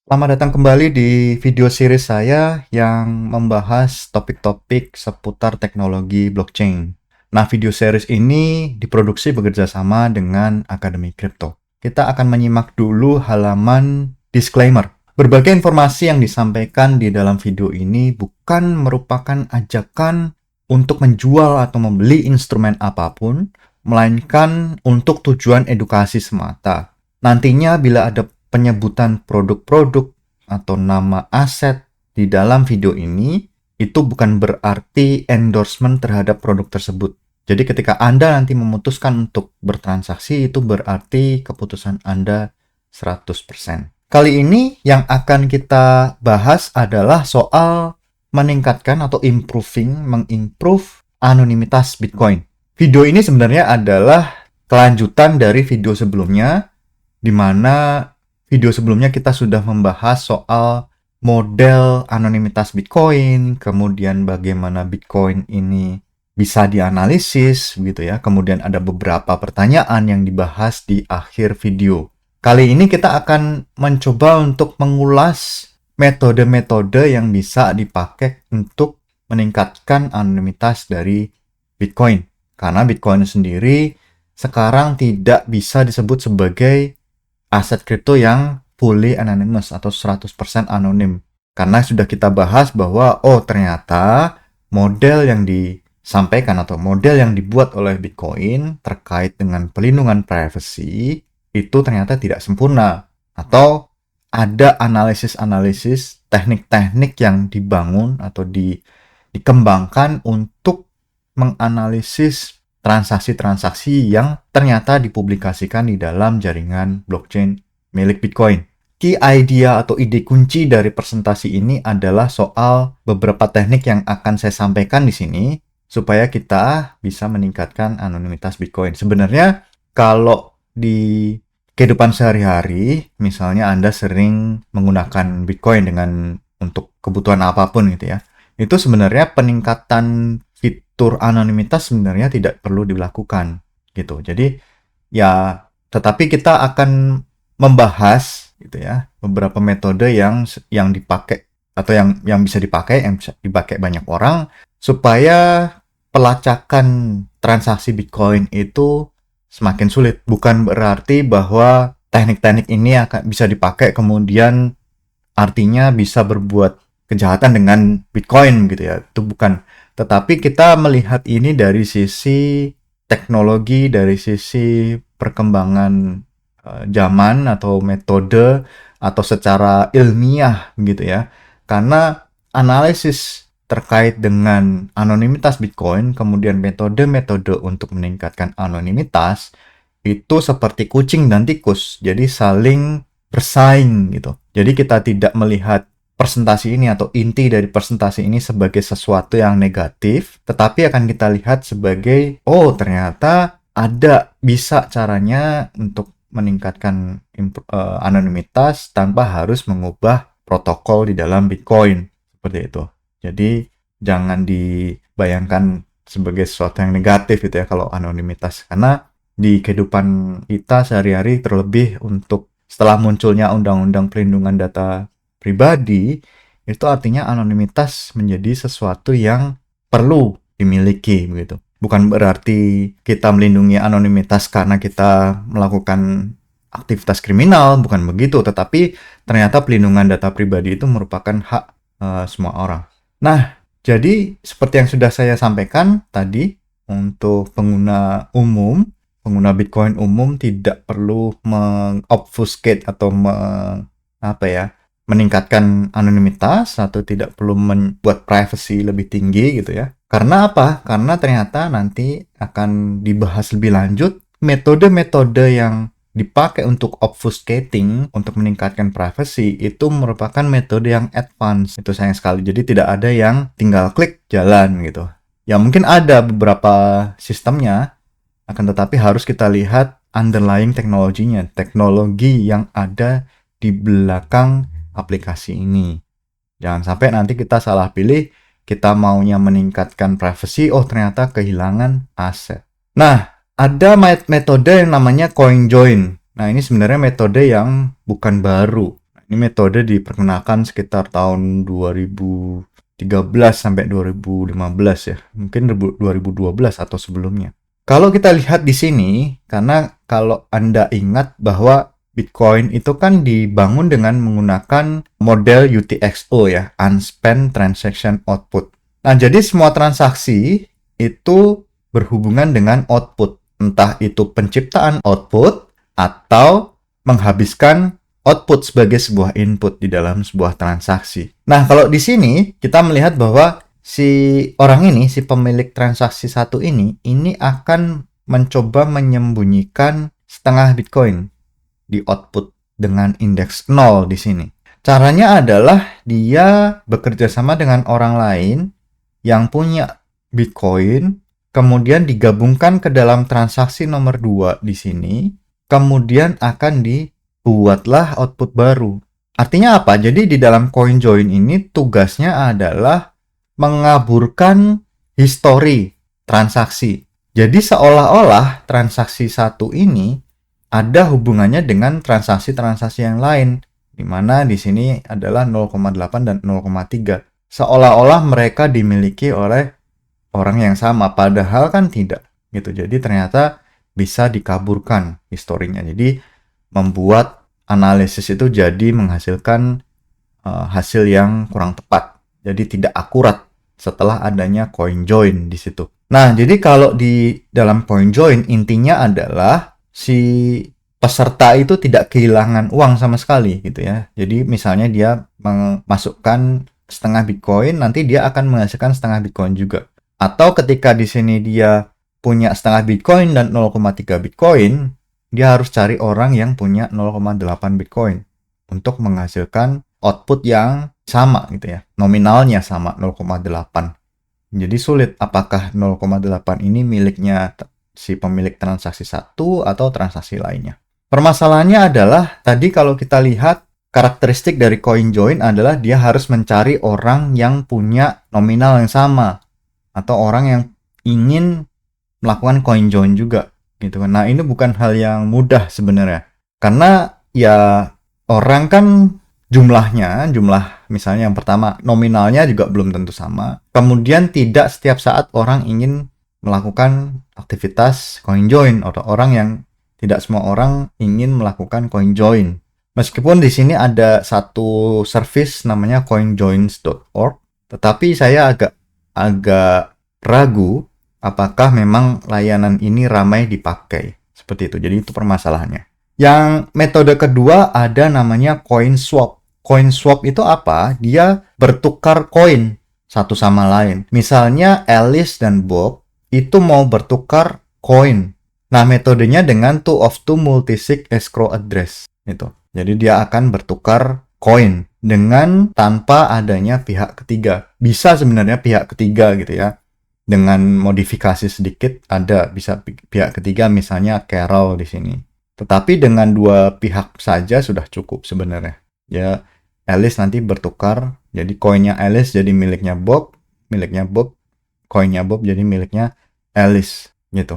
Selamat datang kembali di video series saya yang membahas topik-topik seputar teknologi blockchain. Nah, video series ini diproduksi bekerja sama dengan Akademi Kripto. Kita akan menyimak dulu halaman disclaimer. Berbagai informasi yang disampaikan di dalam video ini bukan merupakan ajakan untuk menjual atau membeli instrumen apapun, melainkan untuk tujuan edukasi semata. Nantinya bila ada penyebutan produk-produk atau nama aset di dalam video ini, itu bukan berarti endorsement terhadap produk tersebut. Jadi ketika Anda nanti memutuskan untuk bertransaksi, itu berarti keputusan Anda 100%. Kali ini yang akan kita bahas adalah soal meningkatkan atau mengimprove anonimitas Bitcoin. Video ini sebenarnya adalah kelanjutan dari video sebelumnya, di mana video sebelumnya kita sudah membahas soal model anonimitas Bitcoin, kemudian bagaimana Bitcoin ini bisa dianalisis gitu ya. Kemudian ada beberapa pertanyaan yang dibahas di akhir video. Kali ini kita akan mencoba untuk mengulas metode-metode yang bisa dipakai untuk meningkatkan anonimitas dari Bitcoin. Karena Bitcoin sendiri sekarang tidak bisa disebut sebagai aset kripto yang fully anonymous atau 100% anonim. Karena sudah kita bahas bahwa ternyata model yang disampaikan atau model yang dibuat oleh Bitcoin terkait dengan pelindungan privacy itu ternyata tidak sempurna, atau ada analisis-analisis teknik-teknik yang dibangun atau dikembangkan untuk menganalisis transaksi-transaksi yang ternyata dipublikasikan di dalam jaringan blockchain milik Bitcoin. Key idea atau ide kunci dari presentasi ini adalah soal beberapa teknik yang akan saya sampaikan di sini supaya kita bisa meningkatkan anonimitas Bitcoin. Sebenarnya kalau di kehidupan sehari-hari, misalnya Anda sering menggunakan Bitcoin untuk kebutuhan apapun gitu ya, itu sebenarnya peningkatan fitur anonimitas sebenarnya tidak perlu dilakukan gitu. Jadi ya, tetapi kita akan membahas gitu ya beberapa metode yang dipakai atau yang bisa dipakai, yang bisa dipakai banyak orang supaya pelacakan transaksi Bitcoin itu semakin sulit. Bukan berarti bahwa teknik-teknik ini akan bisa dipakai kemudian artinya bisa berbuat kejahatan dengan Bitcoin gitu ya. Itu bukan. Tetapi kita melihat ini dari sisi teknologi, dari sisi perkembangan zaman atau metode atau secara ilmiah gitu ya. Karena analisis terkait dengan anonimitas Bitcoin, kemudian metode-metode untuk meningkatkan anonimitas, itu seperti kucing dan tikus. Jadi saling bersaing gitu. Jadi kita tidak melihat presentasi ini atau inti dari presentasi ini sebagai sesuatu yang negatif, tetapi akan kita lihat sebagai, ternyata ada bisa caranya untuk meningkatkan anonimitas tanpa harus mengubah protokol di dalam Bitcoin. Seperti itu. Jadi jangan dibayangkan sebagai sesuatu yang negatif gitu ya kalau anonimitas. Karena di kehidupan kita sehari-hari, terlebih untuk setelah munculnya Undang-Undang Perlindungan Data Pribadi, itu artinya anonimitas menjadi sesuatu yang perlu dimiliki begitu. Bukan berarti kita melindungi anonimitas karena kita melakukan aktivitas kriminal, bukan begitu. Tetapi ternyata pelindungan data pribadi itu merupakan hak semua orang. Nah, jadi seperti yang sudah saya sampaikan tadi, untuk pengguna pengguna Bitcoin umum tidak perlu mengobfuscate atau meningkatkan anonimitas atau tidak perlu membuat privacy lebih tinggi gitu ya. Karena apa? Karena ternyata nanti akan dibahas lebih lanjut metode-metode yang dipakai untuk obfuscating, untuk meningkatkan privacy, itu merupakan metode yang advance. Itu sayang sekali. Jadi tidak ada yang tinggal klik jalan gitu. Ya mungkin ada beberapa sistemnya, akan tetapi harus kita lihat underlying teknologinya, teknologi yang ada di belakang aplikasi ini. Jangan sampai nanti kita salah pilih, kita maunya meningkatkan privacy, ternyata kehilangan aset. Nah, ada metode yang namanya CoinJoin. Nah, ini sebenarnya metode yang bukan baru. Ini metode diperkenalkan sekitar tahun 2013 sampai 2015 ya. Mungkin 2012 atau sebelumnya. Kalau kita lihat di sini, karena kalau Anda ingat bahwa Bitcoin itu kan dibangun dengan menggunakan model UTXO ya, Unspent Transaction Output. Nah, jadi semua transaksi itu berhubungan dengan output. Entah itu penciptaan output atau menghabiskan output sebagai sebuah input di dalam sebuah transaksi. Nah, kalau di sini kita melihat bahwa si orang ini, si pemilik transaksi satu ini akan mencoba menyembunyikan setengah Bitcoin di output dengan indeks 0 di sini. Caranya adalah dia bekerja sama dengan orang lain yang punya Bitcoin, kemudian digabungkan ke dalam transaksi nomor 2 di sini, kemudian akan dibuatlah output baru. Artinya apa? Jadi di dalam CoinJoin ini tugasnya adalah mengaburkan histori transaksi. Jadi seolah-olah transaksi satu ini ada hubungannya dengan transaksi-transaksi yang lain, di mana di sini adalah 0,8 dan 0,3. Seolah-olah mereka dimiliki oleh orang yang sama, padahal kan tidak gitu. Jadi ternyata bisa dikaburkan historinya. Jadi membuat analisis itu jadi menghasilkan hasil yang kurang tepat. Jadi tidak akurat setelah adanya CoinJoin di situ. Nah, jadi kalau di dalam CoinJoin intinya adalah si peserta itu tidak kehilangan uang sama sekali gitu ya. Jadi misalnya dia memasukkan setengah Bitcoin, nanti dia akan menghasilkan setengah Bitcoin juga. Atau ketika di sini dia punya setengah Bitcoin dan 0,3 Bitcoin, dia harus cari orang yang punya 0,8 Bitcoin untuk menghasilkan output yang sama gitu ya. Nominalnya sama 0,8. Jadi sulit apakah 0,8 ini miliknya si pemilik transaksi satu atau transaksi lainnya. Permasalahannya adalah tadi kalau kita lihat karakteristik dari CoinJoin adalah dia harus mencari orang yang punya nominal yang sama atau orang yang ingin melakukan CoinJoin juga gitu kan. Nah, ini bukan hal yang mudah sebenarnya. Karena ya orang kan jumlah misalnya yang pertama nominalnya juga belum tentu sama. Kemudian tidak setiap saat orang ingin melakukan aktivitas CoinJoin atau orang yang tidak semua orang ingin melakukan CoinJoin. Meskipun di sini ada satu service namanya coinjoins.org, tetapi saya agak ragu apakah memang layanan ini ramai dipakai. Seperti itu. Jadi itu permasalahannya. Yang metode kedua ada namanya CoinSwap. CoinSwap itu apa? Dia bertukar koin satu sama lain. Misalnya Alice dan Bob itu mau bertukar koin. Nah, metodenya dengan 2-of-2 multisig escrow address itu. Jadi dia akan bertukar koin dengan tanpa adanya pihak ketiga. Bisa sebenarnya pihak ketiga gitu ya. Dengan modifikasi sedikit ada bisa pihak ketiga misalnya Carol di sini. Tetapi dengan dua pihak saja sudah cukup sebenarnya. Ya, Alice nanti bertukar, jadi koinnya Alice jadi miliknya Bob, koinnya Bob jadi miliknya Alice gitu.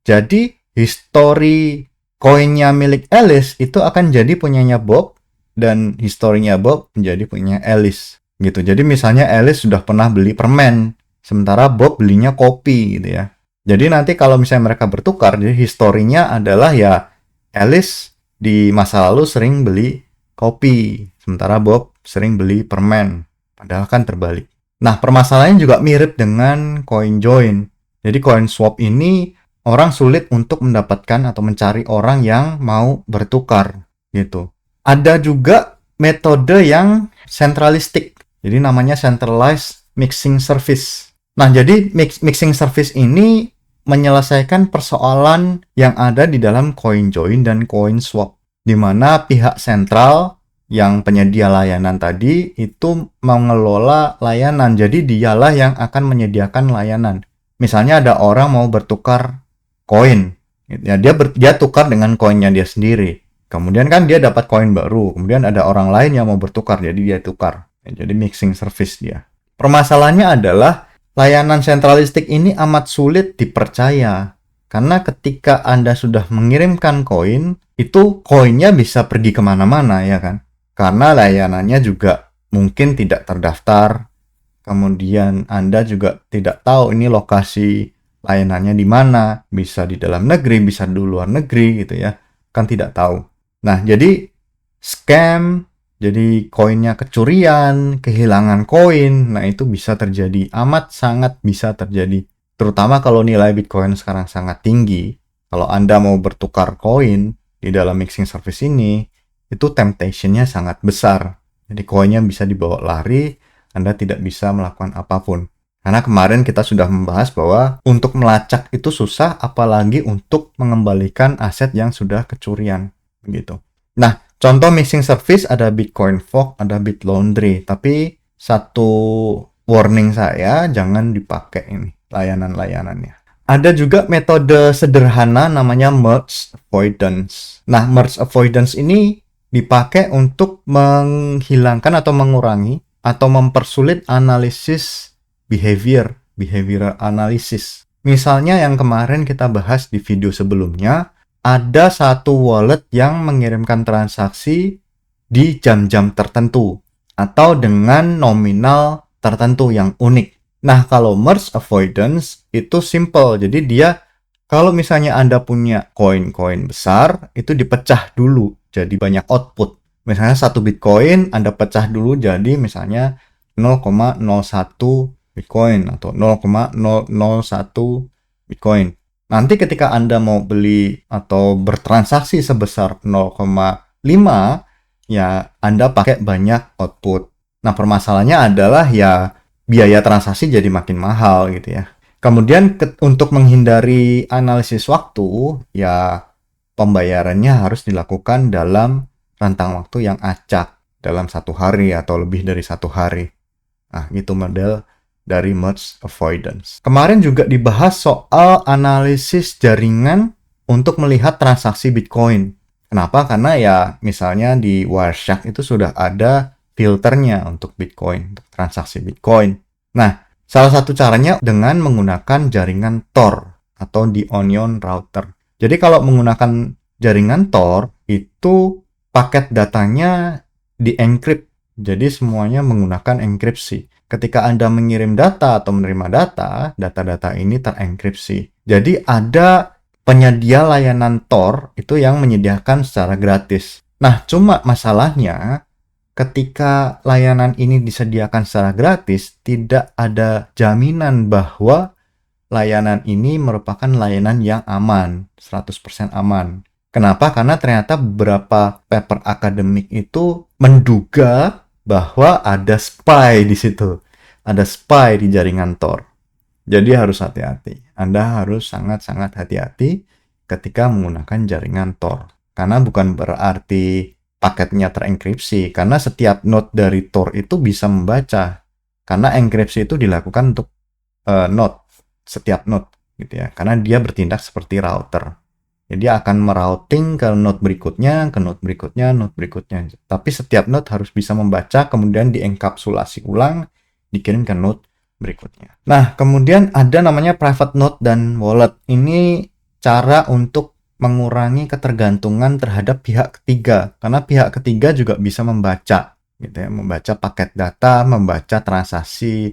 Jadi histori koinnya milik Alice itu akan jadi punyanya Bob dan historinya Bob menjadi punya Alice gitu. Jadi misalnya Alice sudah pernah beli permen, sementara Bob belinya kopi gitu ya. Jadi nanti kalau misalnya mereka bertukar, jadi historinya adalah ya Alice di masa lalu sering beli kopi, sementara Bob sering beli permen. Padahal kan terbalik. Nah, permasalahannya juga mirip dengan CoinJoin. Jadi CoinSwap ini orang sulit untuk mendapatkan atau mencari orang yang mau bertukar gitu. Ada juga metode yang sentralistik. Jadi namanya centralized mixing service. Nah, jadi mixing service ini menyelesaikan persoalan yang ada di dalam CoinJoin dan CoinSwap, di mana pihak sentral yang penyedia layanan tadi itu mengelola layanan. Jadi dialah yang akan menyediakan layanan. Misalnya ada orang mau bertukar koin, ya dia tukar dengan koinnya dia sendiri. Kemudian kan dia dapat koin baru. Kemudian ada orang lain yang mau bertukar, jadi dia tukar. Jadi mixing service dia. Permasalahannya adalah layanan sentralistik ini amat sulit dipercaya. Karena ketika Anda sudah mengirimkan koin, itu koinnya bisa pergi kemana-mana ya kan. karena layanannya juga mungkin tidak terdaftar. Kemudian Anda juga tidak tahu ini lokasi layanannya di mana, bisa di dalam negeri, bisa di luar negeri gitu ya, kan tidak tahu. Nah, jadi scam, jadi koinnya kecurian, kehilangan koin, nah itu bisa terjadi, amat sangat bisa terjadi. Terutama kalau nilai Bitcoin sekarang sangat tinggi, kalau Anda mau bertukar koin di dalam mixing service ini, itu temptation-nya sangat besar. Jadi koinnya bisa dibawa lari, Anda tidak bisa melakukan apapun. Karena kemarin kita sudah membahas bahwa untuk melacak itu susah, apalagi untuk mengembalikan aset yang sudah kecurian. Begitu. Nah, contoh mixing service ada Bitcoin Fork, ada BitLaundry. Tapi satu warning saya, jangan dipakai ini layanan-layanannya. Ada juga metode sederhana namanya merge avoidance. Nah, merge avoidance ini dipakai untuk menghilangkan atau mengurangi atau mempersulit analisis behavioral analysis. Misalnya yang kemarin kita bahas di video sebelumnya, ada satu wallet yang mengirimkan transaksi di jam-jam tertentu atau dengan nominal tertentu yang unik. Nah, kalau merge avoidance itu simple. Jadi dia, kalau misalnya Anda punya koin-koin besar, itu dipecah dulu jadi banyak output. Misalnya 1 Bitcoin Anda pecah dulu jadi misalnya 0,01 Bitcoin atau 0,001 Bitcoin. Nanti ketika Anda mau beli atau bertransaksi sebesar 0,5, ya Anda pakai banyak output. Nah, permasalahannya adalah ya biaya transaksi jadi makin mahal gitu ya. Kemudian untuk menghindari analisis waktu, ya pembayarannya harus dilakukan dalam rentang waktu yang acak, dalam 1 hari atau lebih dari 1 hari. Nah, itu model dari merge avoidance. Kemarin juga dibahas soal analisis jaringan untuk melihat transaksi Bitcoin. Kenapa? Karena ya misalnya di Wireshark itu sudah ada filternya untuk Bitcoin, untuk transaksi Bitcoin. Nah, salah satu caranya dengan menggunakan jaringan Tor atau di Onion Router. Jadi kalau menggunakan jaringan Tor, itu paket datanya di-encrypt. Jadi semuanya menggunakan enkripsi. Ketika Anda mengirim data atau menerima data, data-data ini terenkripsi. Jadi ada penyedia layanan Tor itu yang menyediakan secara gratis. Nah, cuma masalahnya ketika layanan ini disediakan secara gratis, tidak ada jaminan bahwa layanan ini merupakan layanan yang aman, 100% aman. Kenapa? Karena ternyata beberapa paper akademik itu menduga bahwa ada spy di situ. Ada spy di jaringan Tor. Jadi harus hati-hati. Anda harus sangat-sangat hati-hati ketika menggunakan jaringan Tor. Karena bukan berarti paketnya terenkripsi. Karena setiap node dari Tor itu bisa membaca. Karena enkripsi itu dilakukan untuk node. Setiap node. Gitu ya. Karena dia bertindak seperti router. Jadi dia akan merouting ke node berikutnya, ke node berikutnya, node berikutnya. Tapi setiap node harus bisa membaca, kemudian dienkapsulasi ulang, dikirim ke node berikutnya. Nah, kemudian ada namanya private node dan wallet. Ini cara untuk mengurangi ketergantungan terhadap pihak ketiga. Karena pihak ketiga juga bisa membaca, gitu ya, membaca paket data, membaca transaksi,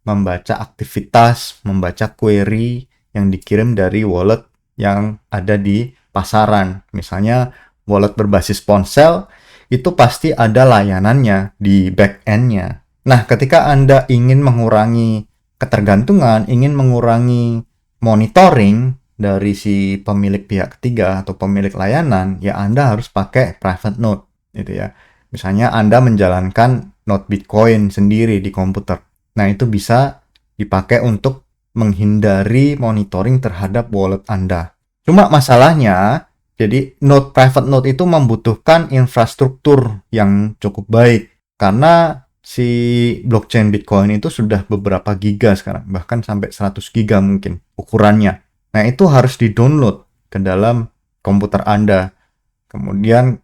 membaca aktivitas, membaca query yang dikirim dari wallet yang ada di pasaran. Misalnya wallet berbasis ponsel, itu pasti ada layanannya di back-end-nya. Nah, ketika Anda ingin mengurangi ketergantungan, ingin mengurangi monitoring dari si pemilik pihak ketiga atau pemilik layanan, ya Anda harus pakai private node, gitu ya. Misalnya Anda menjalankan node Bitcoin sendiri di komputer. Nah, itu bisa dipakai untuk menghindari monitoring terhadap wallet Anda. Cuma masalahnya, jadi private node itu membutuhkan infrastruktur yang cukup baik. Karena si blockchain Bitcoin itu sudah beberapa giga sekarang, bahkan sampai 100 giga mungkin ukurannya. Nah, itu harus di-download ke dalam komputer Anda. Kemudian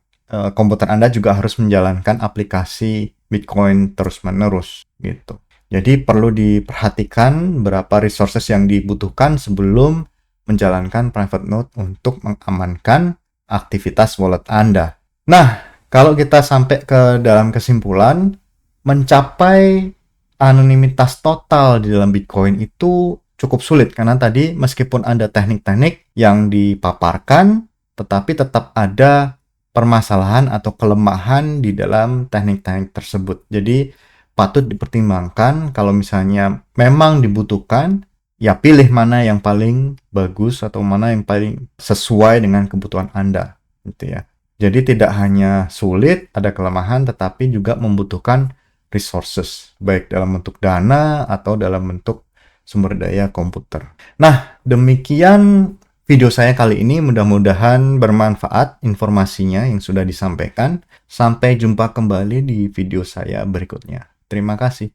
komputer Anda juga harus menjalankan aplikasi Bitcoin terus-menerus gitu. Jadi perlu diperhatikan berapa resources yang dibutuhkan sebelum menjalankan private node untuk mengamankan aktivitas wallet Anda. Nah, Kalau kita sampai ke dalam kesimpulan, mencapai anonimitas total di dalam Bitcoin itu cukup sulit karena tadi meskipun ada teknik-teknik yang dipaparkan, tetapi tetap ada permasalahan atau kelemahan di dalam teknik-teknik tersebut. Jadi patut dipertimbangkan kalau misalnya memang dibutuhkan, ya pilih mana yang paling bagus atau mana yang paling sesuai dengan kebutuhan Anda, gitu ya. Jadi tidak hanya sulit, ada kelemahan, tetapi juga membutuhkan resources, baik dalam bentuk dana atau dalam bentuk sumber daya komputer. Nah, demikian video saya kali ini. Mudah-mudahan bermanfaat informasinya yang sudah disampaikan. Sampai jumpa kembali di video saya berikutnya. Terima kasih.